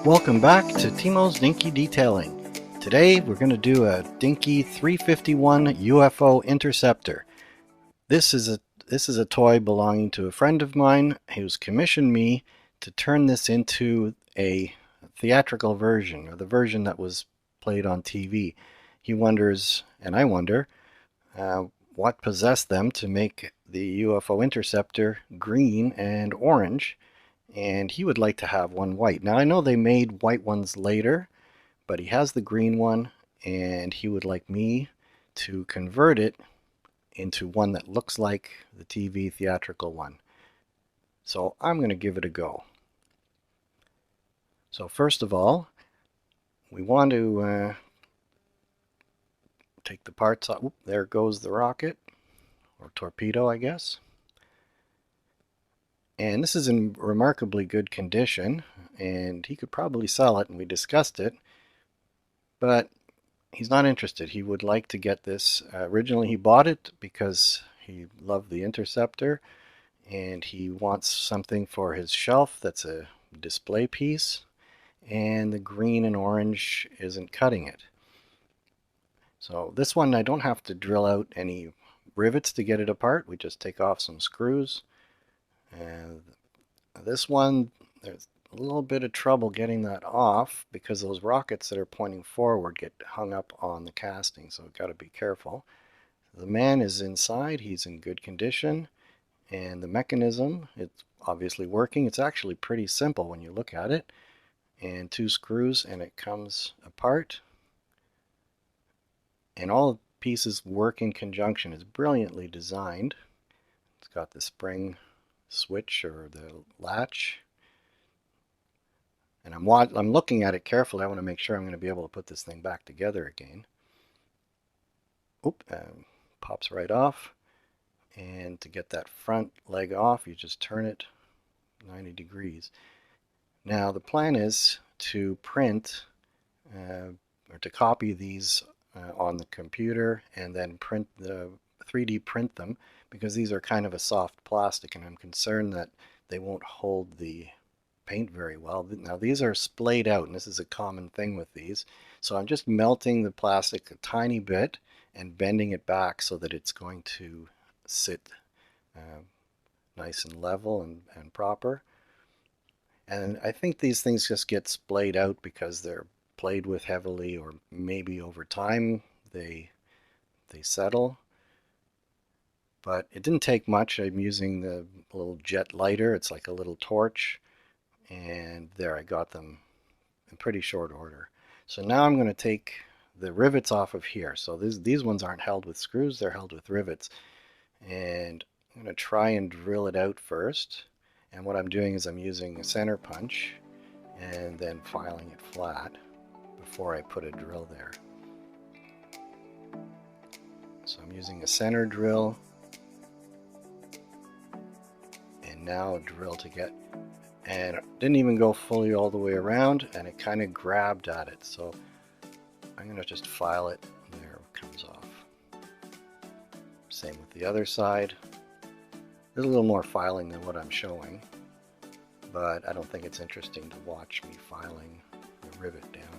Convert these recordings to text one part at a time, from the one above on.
Welcome back to Timo's Dinky Detailing. Today we're going to do a Dinky 351 UFO Interceptor. This is a toy belonging to a friend of mine who's commissioned me to turn this into a theatrical version, or the version that was played on TV. He wonders, and I wonder, what possessed them to make the UFO Interceptor green and orange, and he would like to have one white. Now I know they made white ones later, but he has the green one, and he would like me to convert it into one that looks like the TV theatrical one. So I'm going to give it a go. So first of all, we want to take the parts off. Oop, there goes the rocket, or torpedo, I guess. And this is in remarkably good condition, and he could probably sell it, and we discussed it, but he's not interested. He would like to get this. Originally he bought it because he loved the Interceptor, and he wants something for his shelf that's a display piece, and the green and orange isn't cutting it. So this one I don't have to drill out any rivets to get it apart. We just take off some screws. And this one, there's a little bit of trouble getting that off because those rockets that are pointing forward get hung up on the casting, so we've got to be careful. The man is inside, he's in good condition, and the mechanism, it's obviously working. It's actually pretty simple when you look at it, and 2 screws and it comes apart, and all the pieces work in conjunction. It's brilliantly designed. It's got the spring switch or the latch, and I'm looking at it carefully. I want to make sure I'm going to be able to put this thing back together again. Oop, pops right off. And to get that front leg off, you just turn it 90 degrees. Now the plan is to print or to copy these on the computer and then 3D print them, because these are kind of a soft plastic, and I'm concerned that they won't hold the paint very well. Now these are splayed out, and this is a common thing with these. So I'm just melting the plastic a tiny bit and bending it back so that it's going to sit nice and level and proper. And I think these things just get splayed out because they're played with heavily, or maybe over time they settle. But it didn't take much. I'm using the little jet lighter. It's like a little torch. And there, I got them in pretty short order. So now I'm going to take the rivets off of here. So these ones aren't held with screws, they're held with rivets. And I'm going to try and drill it out first. And what I'm doing is I'm using a center punch and then filing it flat before I put a drill there. So I'm using a center drill, and now a drill to get, and it didn't even go fully all the way around, and it kind of grabbed at it. So I'm going to just file it, and there it comes off. Same with the other side. There's a little more filing than what I'm showing, but I don't think it's interesting to watch me filing the rivet down.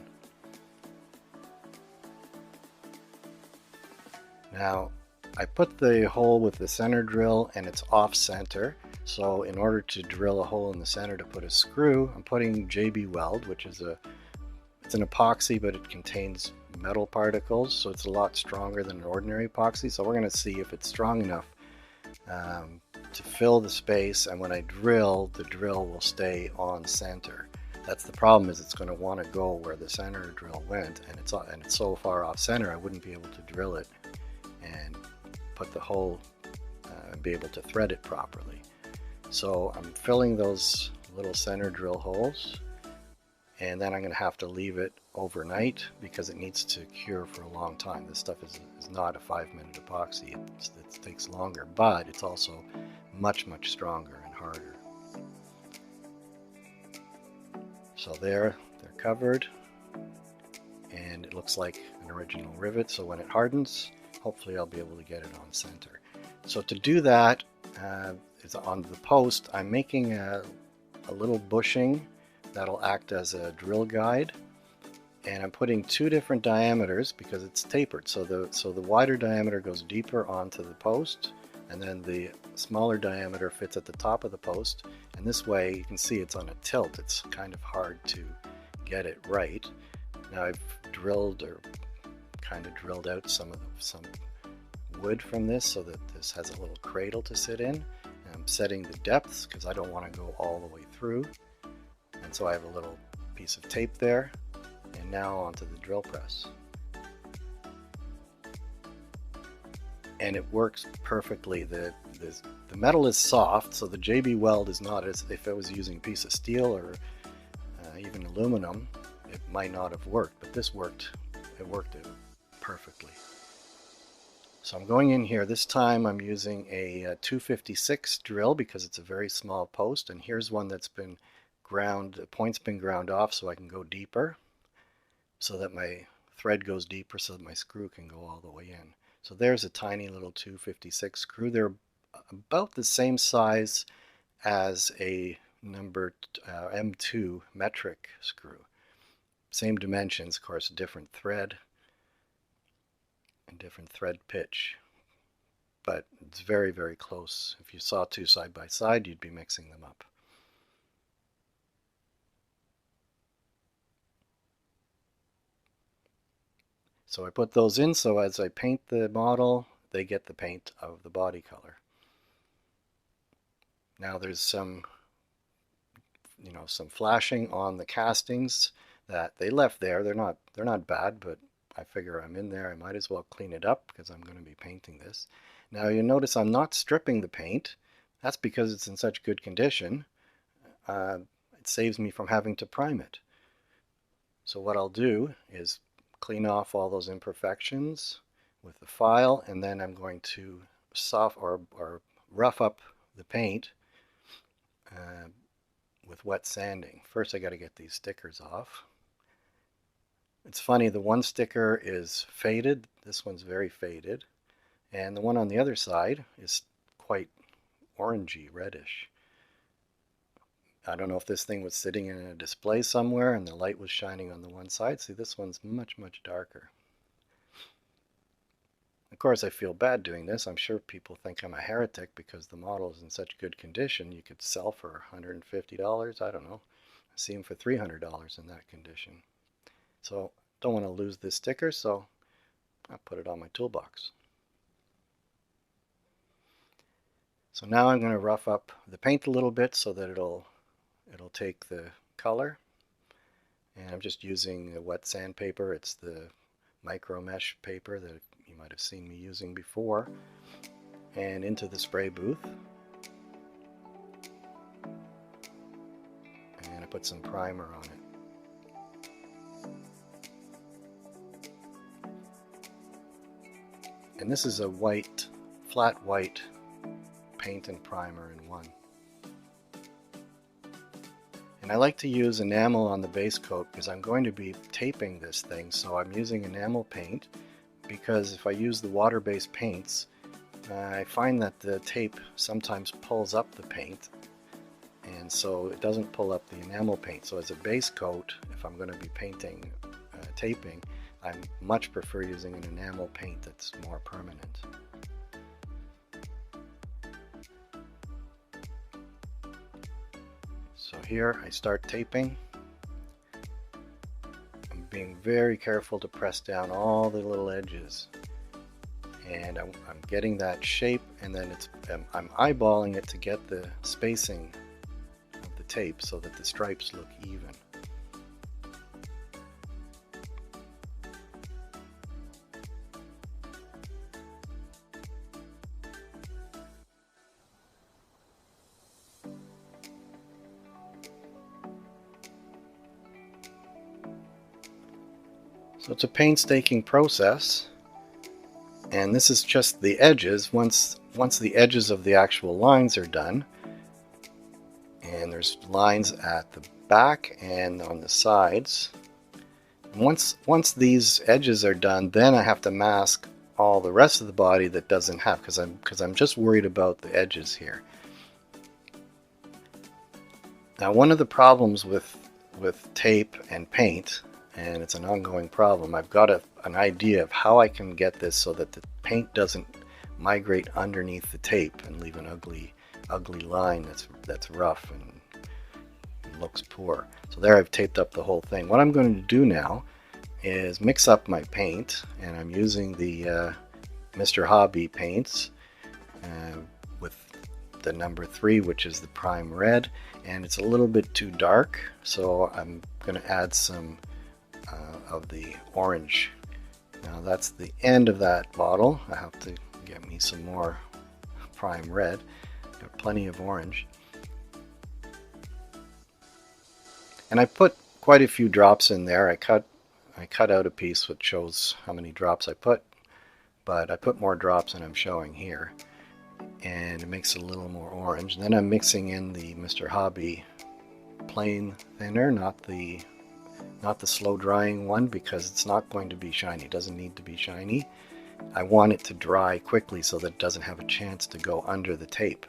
Now, I put the hole with the center drill, and it's off center. So in order to drill a hole in the center to put a screw, I'm putting JB Weld, which is it's an epoxy, but it contains metal particles, so it's a lot stronger than an ordinary epoxy. So we're going to see if it's strong enough to fill the space, and when I drill, the drill will stay on center. That's the problem, is it's going to want to go where the center drill went, and it's so far off center I wouldn't be able to drill it and put the hole and be able to thread it properly. So I'm filling those little center drill holes, and then I'm going to have to leave it overnight because it needs to cure for a long time. This stuff is not a 5-minute epoxy. It takes longer, but it's also much stronger and harder. So they're covered, and it looks like an original rivet. So when it hardens, hopefully I'll be able to get it on center. So to do that, is on the post, I'm making a little bushing That'll act as a drill guide. And I'm putting two different diameters because it's tapered. So the wider diameter goes deeper onto the post, and then the smaller diameter fits at the top of the post. And this way you can see it's on a tilt. It's kind of hard to get it right. Now I've drilled or kind of drilled out some wood from this so that this has a little cradle to sit in. And I'm setting the depths because I don't want to go all the way through. And so I have a little piece of tape there. And now onto the drill press. And it works perfectly. The metal is soft, so the JB weld is not as if I was using a piece of steel or even aluminum, it might not have worked, but this worked. It worked perfectly. So I'm going in here. This time I'm using a 256 drill because it's a very small post, and here's one that's been ground, the point's been ground off so I can go deeper, so that my thread goes deeper so that my screw can go all the way in. So there's a tiny little 256 screw. They're about the same size as a number M2 metric screw. Same dimensions, of course, different thread and different thread pitch. But it's very, very close. If you saw two side by side, you'd be mixing them up. So I put those in so as I paint the model, they get the paint of the body color. Now there's some flashing on the castings that they left there. They're not bad, but I figure I'm in there. I might as well clean it up because I'm going to be painting this. Now you notice I'm not stripping the paint. That's because it's in such good condition. It saves me from having to prime it. So what I'll do is clean off all those imperfections with the file, and then I'm going to rough up the paint with wet sanding. First I got to get these stickers off. It's funny, the one sticker is faded, this one's very faded, and the one on the other side is quite orangey, reddish. I don't know if this thing was sitting in a display somewhere and the light was shining on the one side. See, this one's much, much darker. Of course, I feel bad doing this. I'm sure people think I'm a heretic because the model is in such good condition. You could sell for $150, I don't know. I see them for $300 in that condition. So, don't want to lose this sticker, so I'll put it on my toolbox. So now I'm going to rough up the paint a little bit so that it'll take the color, and I'm just using a wet sandpaper. It's the micro mesh paper that you might have seen me using before, and into the spray booth, and I put some primer on it. And this is a white, flat white paint and primer in one. And I like to use enamel on the base coat because I'm going to be taping this thing, so I'm using enamel paint because if I use the water-based paints, I find that the tape sometimes pulls up the paint, and so it doesn't pull up the enamel paint. So as a base coat, if I'm going to be painting, taping, I much prefer using an enamel paint that's more permanent. So here I start taping. I'm being very careful to press down all the little edges, and I'm getting that shape, and then I'm eyeballing it to get the spacing of the tape so that the stripes look even. So it's a painstaking process, and this is just the edges. Once the edges of the actual lines are done, and there's lines at the back and on the sides, and once these edges are done, then I have to mask all the rest of the body that doesn't have, because I'm just worried about the edges here. Now, one of the problems with with tape and paint, and it's an ongoing problem. I've got an idea of how I can get this so that the paint doesn't migrate underneath the tape and leave an ugly line that's rough and looks poor. So there, I've taped up the whole thing. What I'm going to do now is mix up my paint, and I'm using the Mr. Hobby paints with the number 3, which is the prime red, and it's a little bit too dark, so I'm going to add some of the orange. Now that's the end of that bottle. I have to get me some more prime red. Got plenty of orange. And I put quite a few drops in there. I cut out a piece which shows how many drops I put, but I put more drops than I'm showing here, and it makes it a little more orange. And then I'm mixing in the Mr. Hobby plain thinner, not the slow drying one, because it's not going to be shiny. It doesn't need to be shiny. I want it to dry quickly so that it doesn't have a chance to go under the tape.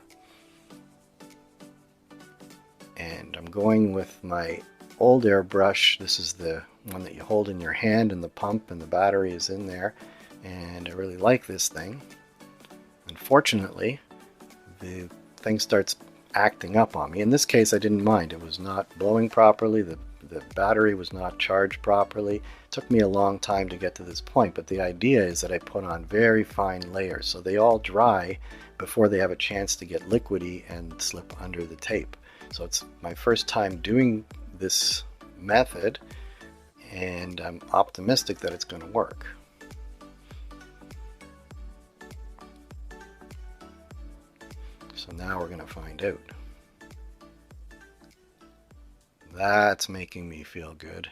And I'm going with my old airbrush. This is the one that you hold in your hand, and the pump and the battery is in there, and I really like this thing. Unfortunately, the thing starts acting up on me. In this case, I didn't mind. It was not blowing properly. The battery was not charged properly. It took me a long time to get to this point, but the idea is that I put on very fine layers so they all dry before they have a chance to get liquidy and slip under the tape. So it's my first time doing this method, and I'm optimistic that it's going to work. So now we're going to find out. That's making me feel good.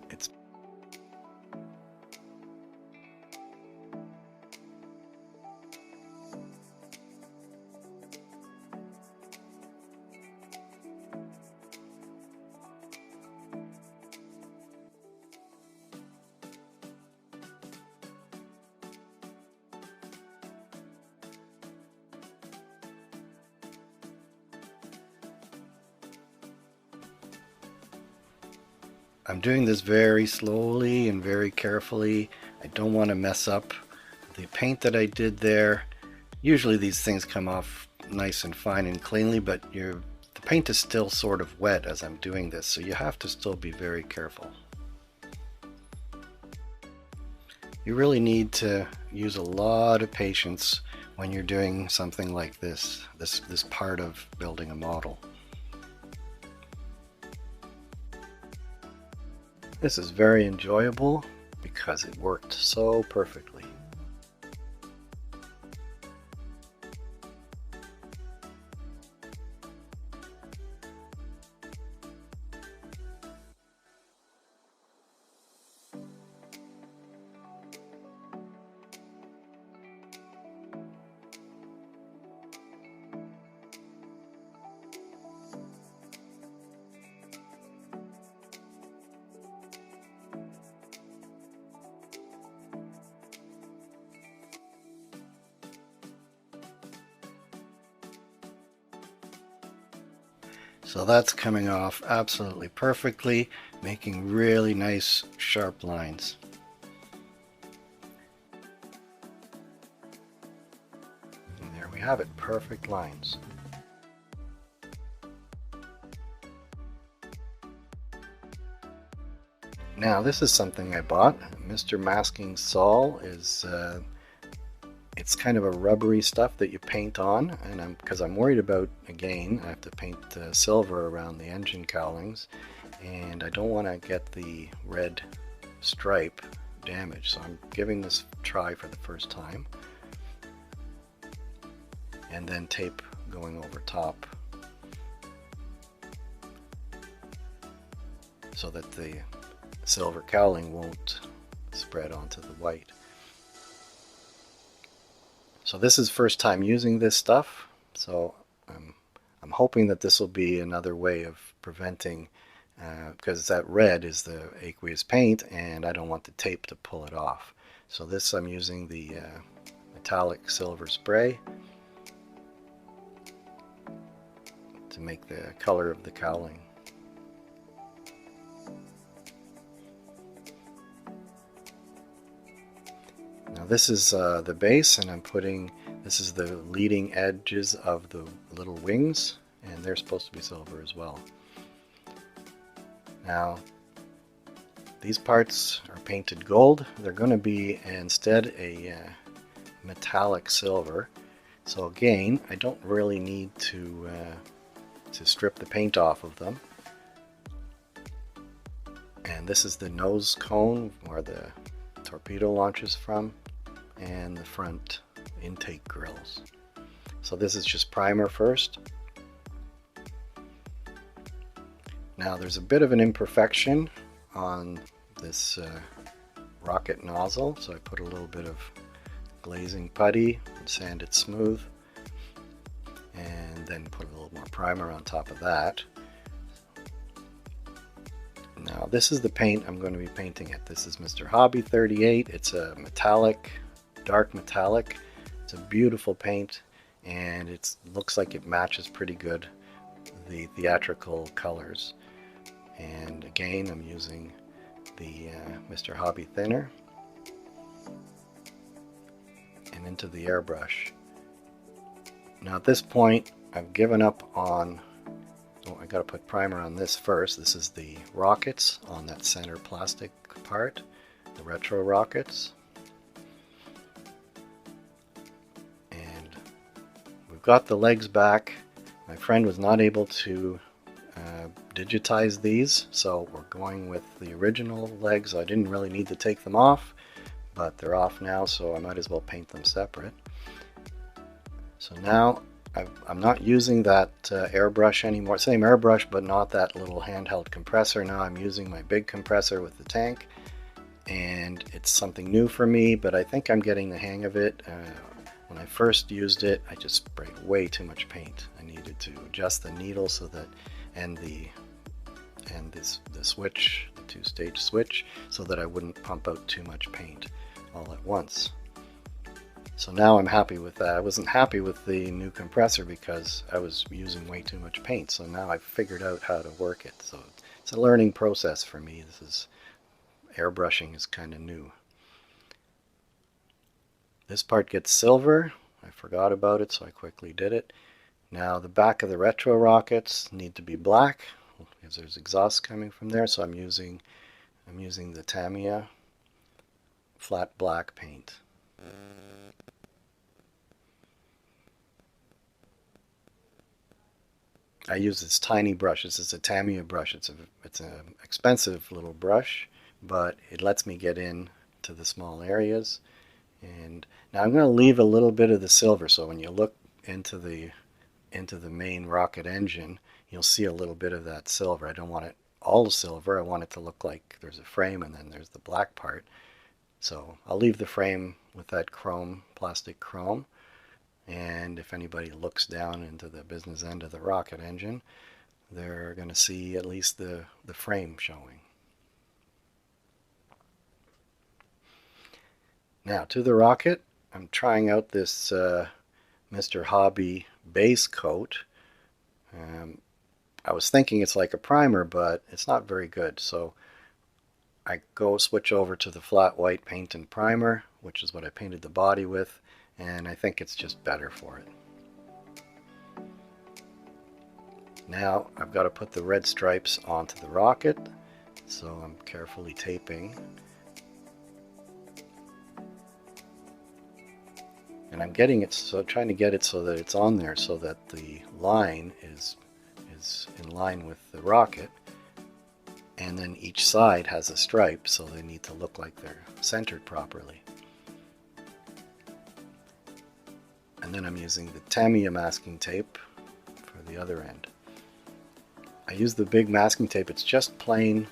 It's I'm doing this very slowly and very carefully. I don't want to mess up the paint that I did there. Usually these things come off nice and fine and cleanly, but the paint is still sort of wet as I'm doing this, so you have to still be very careful. You really need to use a lot of patience when you're doing something like this part of building a model. This is very enjoyable because it worked so perfectly. So that's coming off absolutely perfectly, making really nice sharp lines. And there we have it, perfect lines. Now this is something I bought. Mr. Masking Sol is it's kind of a rubbery stuff that you paint on, and because I'm worried about, again, I have to paint silver around the engine cowlings, and I don't want to get the red stripe damaged, so I'm giving this a try for the first time. And then tape going over top so that the silver cowling won't spread onto the white. So this is first time using this stuff, so I'm hoping that this will be another way of preventing, because that red is the aqueous paint and I don't want the tape to pull it off. So this, I'm using the metallic silver spray to make the color of the cowling. Now this is the base, and this is the leading edges of the little wings, and they're supposed to be silver as well. Now these parts are painted gold. They're going to be instead a metallic silver. So again, I don't really need to strip the paint off of them. And this is the nose cone where the torpedo launches from, and the front intake grills. So this is just primer first. Now there's a bit of an imperfection on this rocket nozzle, so I put a little bit of glazing putty and sand it smooth, and then put a little more primer on top of that. Now this is the paint I'm going to be painting it. This is Mr. Hobby 38. It's a metallic, dark metallic. It's a beautiful paint, and it looks like it matches pretty good the theatrical colors. And again, I'm using the Mr. Hobby thinner and into the airbrush. Now at this point, I've given up on, oh, I gotta put primer on this first. This is the rockets on that center plastic part, the retro rockets. And we've got the legs back. My friend was not able to digitize these, so we're going with the original legs. I didn't really need to take them off, but they're off now, so I might as well paint them separate. So now I'm not using that airbrush anymore. Same airbrush, but not that little handheld compressor. Now I'm using my big compressor with the tank, and it's something new for me, but I think I'm getting the hang of it. When I first used it, I just sprayed way too much paint. I needed to adjust the needle so that, and the switch, the two-stage switch, so that I wouldn't pump out too much paint all at once. So now I'm happy with that. I wasn't happy with the new compressor because I was using way too much paint. So now I've figured out how to work it. So it's a learning process for me. Airbrushing is kind of new. This part gets silver. I forgot about it, so I quickly did it. Now the back of the retro rockets need to be black because there's exhaust coming from there. So I'm using the Tamiya flat black paint. I use this tiny brush. This is a Tamiya brush. It's an expensive little brush, but it lets me get in to the small areas. And now I'm going to leave a little bit of the silver, so when you look into the main rocket engine, you'll see a little bit of that silver. I don't want it all silver. I want it to look like there's a frame and then there's the black part. So I'll leave the frame with that chrome, plastic chrome. And if anybody looks down into the business end of the rocket engine, they're going to see at least the frame showing. Now to the rocket, I'm trying out this Mr. Hobby base coat. I was thinking it's like a primer, but it's not very good. So I switch over to the flat white paint and primer, which is what I painted the body with, and I think it's just better for it. Now I've got to put the red stripes onto the rocket, so I'm carefully taping. And I'm getting it, so trying to get it so that it's on there so that the line is in line with the rocket, and then each side has a stripe, so they need to look like they're centered properly. And then I'm using the Tamiya masking tape for the other end. I use the big masking tape. It's just plain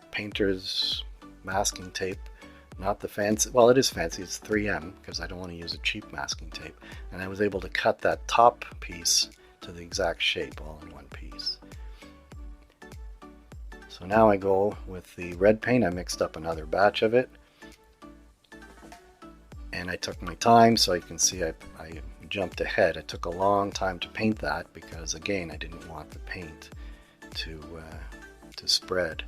painter's masking tape, not the fancy. Well, it is fancy. It's 3M because I don't want to use a cheap masking tape. And I was able to cut that top piece to the exact shape all in one piece. So now I go with the red paint. I mixed up another batch of it. And I took my time, so you can see I jumped ahead. It took a long time to paint that because, again, I didn't want the paint to spread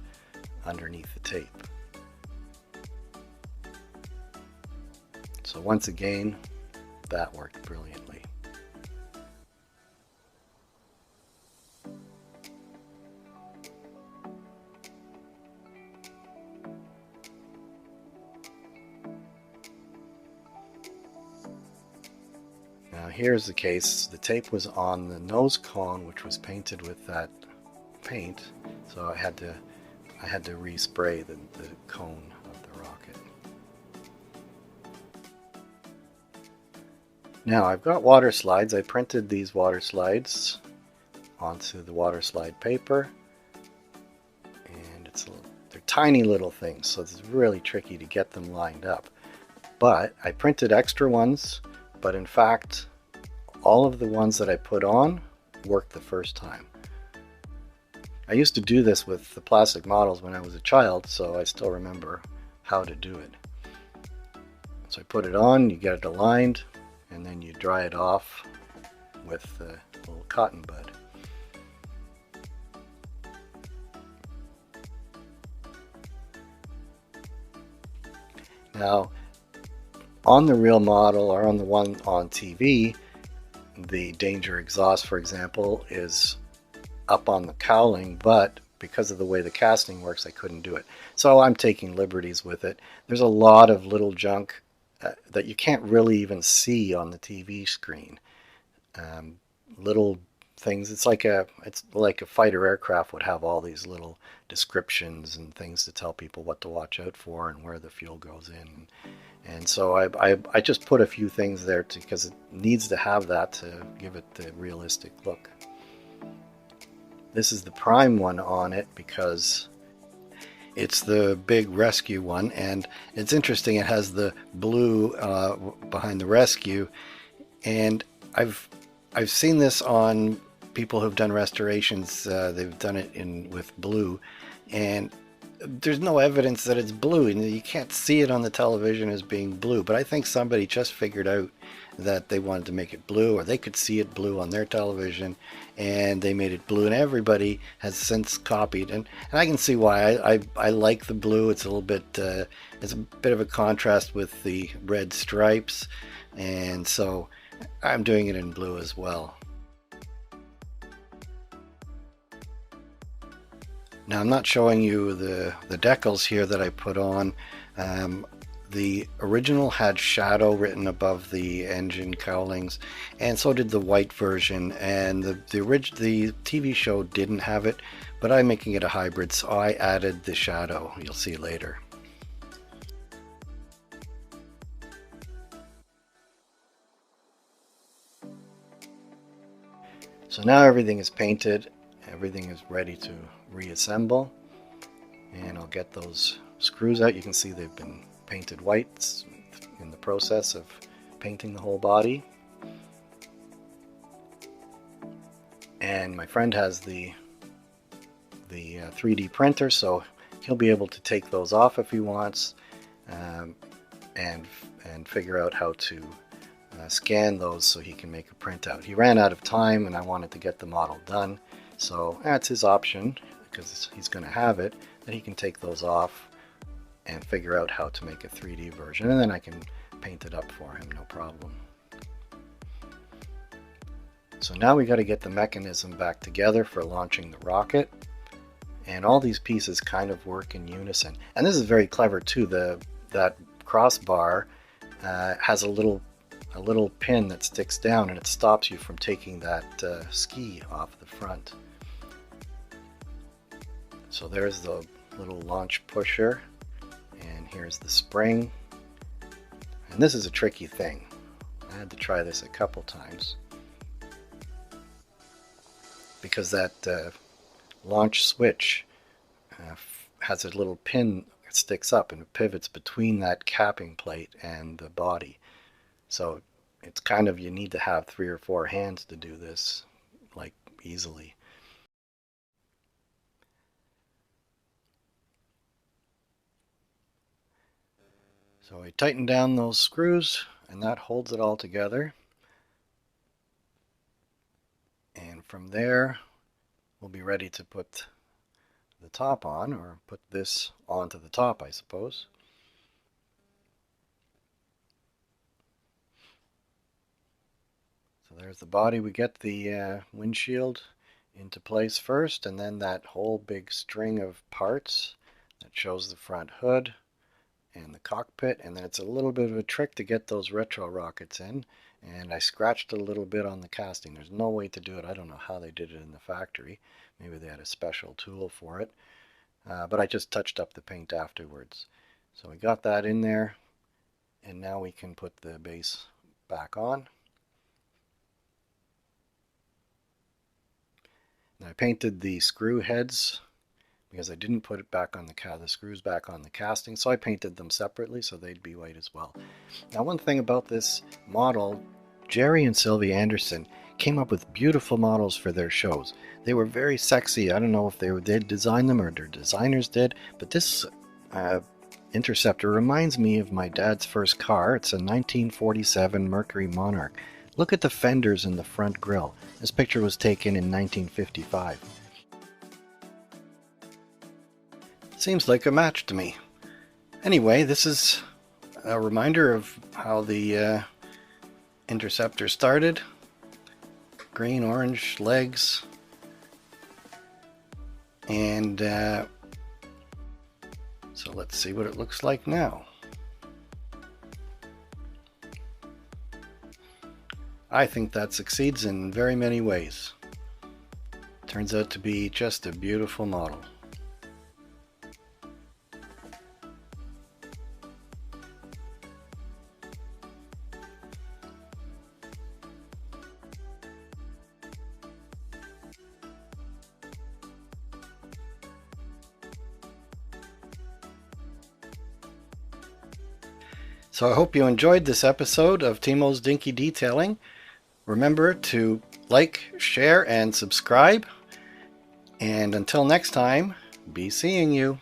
underneath the tape. So once again, that worked brilliantly. Now here's the case. The tape was on the nose cone, which was painted with that paint, so I had to respray the cone of the rocket. Now I've got water slides. I printed these water slides onto the water slide paper, and they're tiny little things, so it's really tricky to get them lined up. But I printed extra ones, but in fact all of the ones that I put on worked the first time. I used to do this with the plastic models when I was a child, so I still remember how to do it. So I put it on, you get it aligned, and then you dry it off with a little cotton bud. Now, on the real model, or on the one on TV, the danger exhaust, for example, is up on the cowling, but because of the way the casting works, I couldn't do it. So I'm taking liberties with it. There's a lot of little junk that you can't really even see on the TV screen. Little things. It's like a fighter aircraft would have all these little descriptions and things to tell people what to watch out for and where the fuel goes in. And so I just put a few things there because it needs to have that to give it the realistic look. This is the prime one on it because it's the big rescue one, and it's interesting. It has the blue behind the rescue, and I've seen this on people who've done restorations. They've done it with blue, and there's no evidence that it's blue, and you can't see it on the television as being blue. But I think somebody just figured out that they wanted to make it blue, or they could see it blue on their television, and they made it blue, and everybody has since copied. And I can see why. I like the blue. It's a little bit it's a bit of a contrast with the red stripes, and so I'm doing it in blue as well. Now I'm not showing you the decals here that I put on. The original had Shado written above the engine cowlings, and so did the white version, and the TV show didn't have it, but I'm making it a hybrid, so I added the Shado. You'll see later. So now everything is painted, everything is ready to reassemble, and I'll get those screws out. You can see they've been painted white in the process of painting the whole body. And my friend has the 3D printer, so he'll be able to take those off if he wants, and figure out how to scan those so he can make a printout. He ran out of time, and I wanted to get the model done, so that's his option because he's going to have it, that he can take those off and figure out how to make a 3D version, and then I can paint it up for him, no problem. So now we got to get the mechanism back together for launching the rocket, and all these pieces kind of work in unison. And this is very clever too. That crossbar has a little pin that sticks down, and it stops you from taking that ski off the front. So there's the little launch pusher, and here's the spring. And this is a tricky thing. I had to try this a couple times because that launch switch has a little pin that sticks up and it pivots between that capping plate and the body. So it's kind of, you need to have 3 or 4 hands to do this, like, easily. So I tighten down those screws, and that holds it all together. from there, we'll be ready to put the top on, or put this onto the top, I suppose. So there's the body. We get the windshield into place first, and then that whole big string of parts that shows the front hood and the cockpit, and then it's a little bit of a trick to get those retro rockets in, and I scratched a little bit on the casting. There's no way to do it. I don't know how they did it in the factory. Maybe they had a special tool for it, but I just touched up the paint afterwards. So we got that in there, and now we can put the base back on. And I painted the screw heads because I didn't put it back on the screws back on the casting, so I painted them separately so they'd be white as well. Now, one thing about this model, Gerry and Sylvia Anderson came up with beautiful models for their shows. They were very sexy. I don't know if they designed them or their designers did, but this Interceptor reminds me of my dad's first car. It's a 1947 Mercury Monarch. Look at the fenders in the front grille. This picture was taken in 1955. Seems like a match to me. Anyway, this is a reminder of how the Interceptor started. Green, orange legs. And so let's see what it looks like now. I think that succeeds in very many ways. Turns out to be just a beautiful model. So I hope you enjoyed this episode of Timo's Dinky Detailing. Remember to like, share, and subscribe. And until next time, be seeing you.